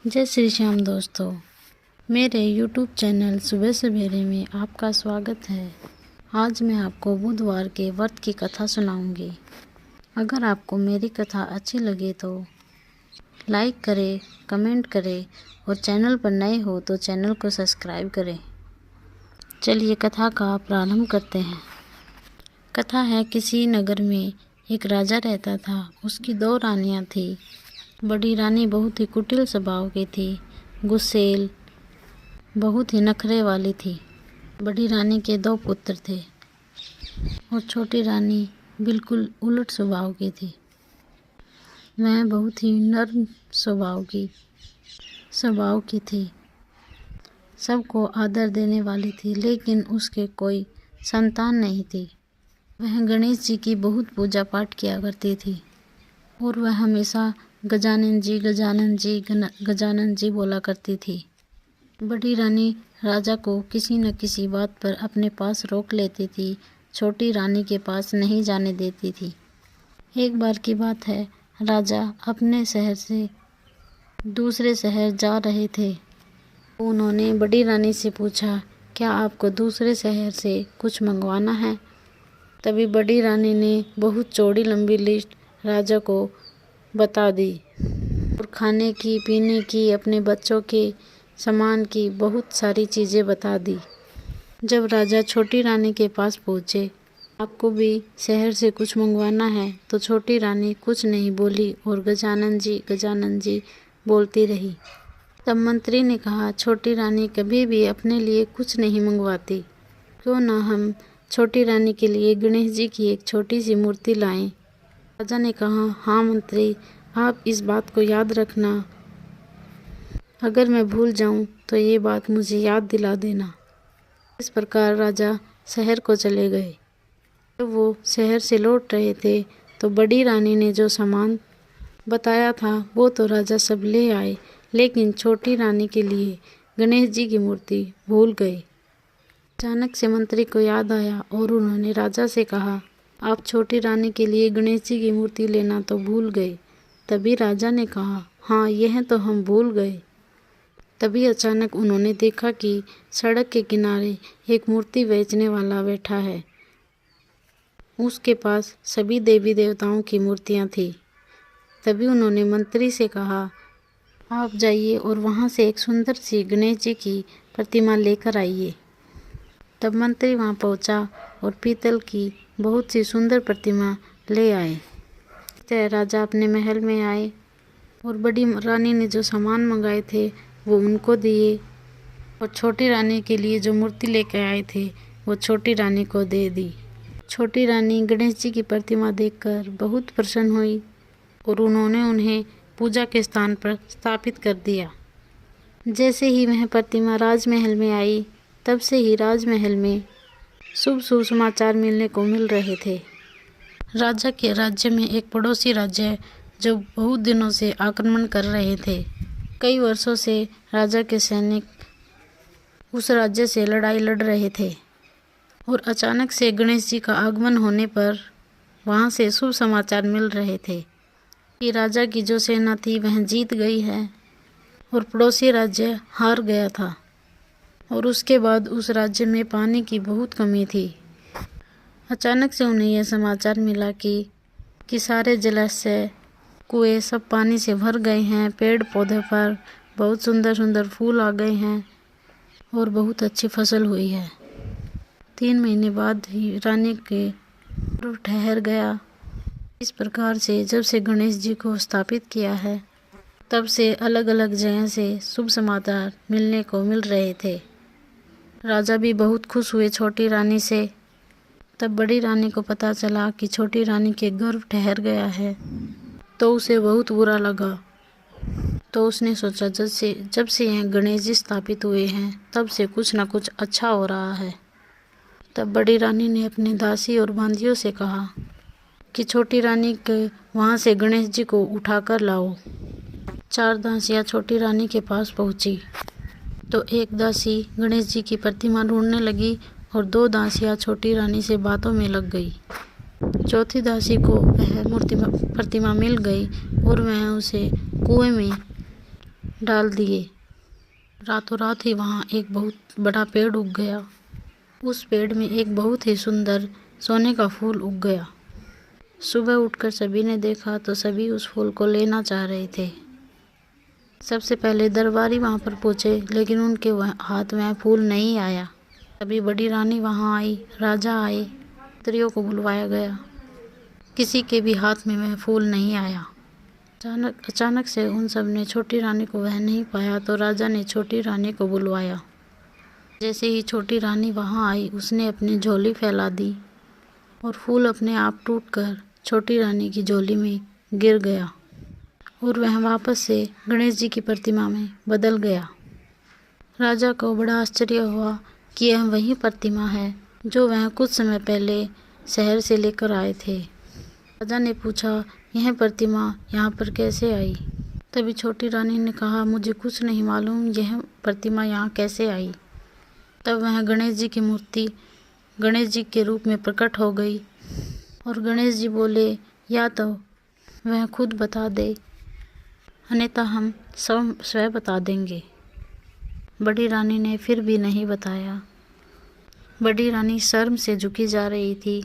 जय श्री श्याम दोस्तों, मेरे YouTube चैनल सुबह सवेरे में आपका स्वागत है। आज मैं आपको बुधवार के व्रत की कथा सुनाऊंगी। अगर आपको मेरी कथा अच्छी लगे तो लाइक करें, कमेंट करें और चैनल पर नए हो तो चैनल को सब्सक्राइब करें। चलिए कथा का प्रारंभ करते हैं। कथा है, किसी नगर में एक राजा रहता था। उसकी 2 रानियां थी। बड़ी रानी बहुत ही कुटिल स्वभाव की थी, गुस्सैल, बहुत ही नखरे वाली थी। बड़ी रानी के 2 पुत्र थे और छोटी रानी बिल्कुल उलट स्वभाव की थी। वह बहुत ही नर्म स्वभाव की थी, सबको आदर देने वाली थी, लेकिन उसके कोई संतान नहीं थी। वह गणेश जी की बहुत पूजा पाठ किया करती थी और वह हमेशा गजानन जी गजानन जी गजानन जी बोला करती थी। बड़ी रानी राजा को किसी न किसी बात पर अपने पास रोक लेती थी, छोटी रानी के पास नहीं जाने देती थी। एक बार की बात है, राजा अपने शहर से दूसरे शहर जा रहे थे। उन्होंने बड़ी रानी से पूछा, क्या आपको दूसरे शहर से कुछ मंगवाना है? तभी बड़ी रानी ने बहुत चौड़ी लंबी लिस्ट राजा को बता दी और खाने की, पीने की, अपने बच्चों के सामान की बहुत सारी चीज़ें बता दी। जब राजा छोटी रानी के पास पहुँचे, आपको भी शहर से कुछ मंगवाना है? तो छोटी रानी कुछ नहीं बोली और गजानन जी बोलती रही। तब मंत्री ने कहा, छोटी रानी कभी भी अपने लिए कुछ नहीं मंगवाती, क्यों ना हम छोटी रानी के लिए गणेश जी की एक छोटी सी मूर्ति लाएं। राजा ने कहा, हाँ मंत्री, आप इस बात को याद रखना। अगर मैं भूल जाऊं तो ये बात मुझे याद दिला देना। इस प्रकार राजा शहर को चले गए। जब वो शहर से लौट रहे थे तो बड़ी रानी ने जो सामान बताया था वो तो राजा सब ले आए, लेकिन छोटी रानी के लिए गणेश जी की मूर्ति भूल गए। अचानक से मंत्री को याद आया और उन्होंने राजा से कहा, आप छोटी रानी के लिए गणेश जी की मूर्ति लेना तो भूल गए। तभी राजा ने कहा, हाँ यह तो हम भूल गए। तभी अचानक उन्होंने देखा कि सड़क के किनारे एक मूर्ति बेचने वाला बैठा है। उसके पास सभी देवी देवताओं की मूर्तियाँ थीं। तभी उन्होंने मंत्री से कहा, आप जाइए और वहाँ से एक सुंदर सी गणेश जी की प्रतिमा लेकर आइए। तब मंत्री वहाँ पहुँचा और पीतल की बहुत सी सुंदर प्रतिमा ले आए। राजा अपने महल में आए और बड़ी रानी ने जो सामान मंगाए थे वो उनको दिए और छोटी रानी के लिए जो मूर्ति लेकर आए थे वो छोटी रानी को दे दी। छोटी रानी गणेश जी की प्रतिमा देखकर बहुत प्रसन्न हुई और उन्होंने उन्हें पूजा के स्थान पर स्थापित कर दिया। जैसे ही वह प्रतिमा राजमहल में आई, तब से ही राजमहल में शुभ समाचार मिलने को मिल रहे थे। राजा के राज्य में एक पड़ोसी राज्य जो बहुत दिनों से आक्रमण कर रहे थे। कई वर्षों से राजा के सैनिक उस राज्य से लड़ाई लड़ रहे थे और अचानक से गणेश जी का आगमन होने पर वहां से शुभ समाचार मिल रहे थे कि राजा की जो सेना थी वह जीत गई है और पड़ोसी राज्य हार गया था। और उसके बाद उस राज्य में पानी की बहुत कमी थी। अचानक से उन्हें यह समाचार मिला कि सारे जलाशय, कुएं सब पानी से भर गए हैं, पेड़ पौधे पर बहुत सुंदर सुंदर फूल आ गए हैं और बहुत अच्छी फसल हुई है। 3 महीने बाद ही रानी के गर्भ ठहर गया। इस प्रकार से जब से गणेश जी को स्थापित किया है, तब से अलग अलग जगह से शुभ समाचार मिलने को मिल रहे थे। राजा भी बहुत खुश हुए छोटी रानी से। तब बड़ी रानी को पता चला कि छोटी रानी के गर्भ ठहर गया है, तो उसे बहुत बुरा लगा। तो उसने सोचा, जब से यह गणेश जी स्थापित हुए हैं तब से कुछ न कुछ अच्छा हो रहा है। तब बड़ी रानी ने अपने दासी और बांदियों से कहा कि छोटी रानी के वहाँ से गणेश जी को उठाकर लाओ। 4 दासियाँ छोटी रानी के पास पहुँची तो एक दासी गणेश जी की प्रतिमा ढूंढने लगी और 2 दासियाँ छोटी रानी से बातों में लग गई। चौथी दासी को वह प्रतिमा मिल गई और वह उसे कुएं में डाल दिए। रातों रात ही वहाँ एक बहुत बड़ा पेड़ उग गया। उस पेड़ में एक बहुत ही सुंदर सोने का फूल उग गया। सुबह उठकर सभी ने देखा तो सभी उस फूल को लेना चाह रहे थे। सबसे पहले दरबारी वहाँ पर पहुँचे, लेकिन उनके हाथ में फूल नहीं आया। तभी बड़ी रानी वहाँ आई, राजा आए, स्त्रियों को बुलवाया गया। किसी के भी हाथ में वह फूल नहीं आया। अचानक से उन सब ने छोटी रानी को वह नहीं पाया तो राजा ने छोटी रानी को बुलवाया। जैसे ही छोटी रानी वहाँ आई, उसने अपनी झोली फैला दी और फूल अपने आप टूटकर छोटी रानी की झोली में गिर गया और वह वापस से गणेश जी की प्रतिमा में बदल गया। राजा को बड़ा आश्चर्य हुआ कि यह वही प्रतिमा है जो वह कुछ समय पहले शहर से लेकर आए थे। राजा ने पूछा, यह प्रतिमा यहाँ पर कैसे आई? तभी छोटी रानी ने कहा, मुझे कुछ नहीं मालूम, यह प्रतिमा यहाँ कैसे आई। तब वह गणेश जी की मूर्ति गणेश जी के रूप में प्रकट हो गई और गणेश जी बोले, या तो वह खुद बता दे, अन्यथा हम स्वयं बता देंगे। बड़ी रानी ने फिर भी नहीं बताया। बड़ी रानी शर्म से झुकी जा रही थी।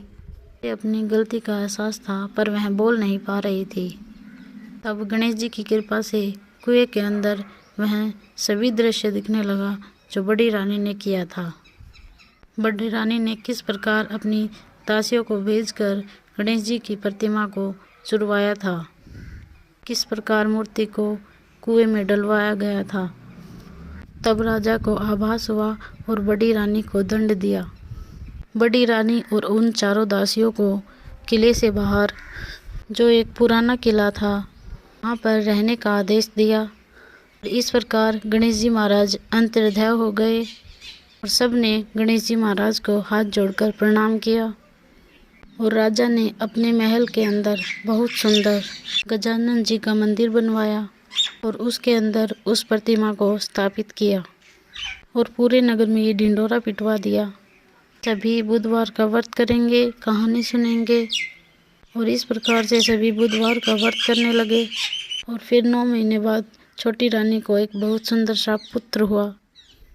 अपनी गलती का एहसास था, पर वह बोल नहीं पा रही थी। तब गणेश जी की कृपा से कुएं के अंदर वह सभी दृश्य दिखने लगा जो बड़ी रानी ने किया था। बड़ी रानी ने किस प्रकार अपनी दासियों को भेजकर गणेश जी की प्रतिमा को चुरवाया था, किस प्रकार मूर्ति को कुएं में डलवाया गया था। तब राजा को आभास हुआ और बड़ी रानी को दंड दिया। बड़ी रानी और उन चारों दासियों को किले से बाहर, जो एक पुराना किला था, वहाँ पर रहने का आदेश दिया। इस प्रकार गणेश जी महाराज अंतर्ध्याय हो गए और सब ने गणेश जी महाराज को हाथ जोड़कर प्रणाम किया। और राजा ने अपने महल के अंदर बहुत सुंदर गजानन जी का मंदिर बनवाया और उसके अंदर उस प्रतिमा को स्थापित किया और पूरे नगर में ये ढिंढोरा पिटवा दिया। सभी बुधवार का व्रत करेंगे, कहानी सुनेंगे और इस प्रकार से सभी बुधवार का व्रत करने लगे। और फिर 9 महीने बाद छोटी रानी को एक बहुत सुंदर सा पुत्र हुआ।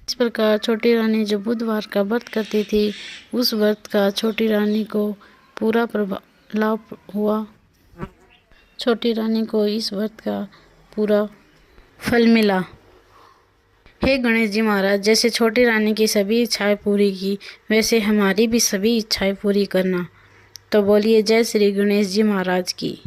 इस प्रकार छोटी रानी जो बुधवार का व्रत करती थी, उस व्रत का छोटी रानी को पूरा लाभ हुआ। छोटी रानी को इस व्रत का पूरा फल मिला। हे गणेश जी महाराज, जैसे छोटी रानी की सभी इच्छाएं पूरी की, वैसे हमारी भी सभी इच्छाएं पूरी करना। तो बोलिए जय श्री गणेश जी महाराज की।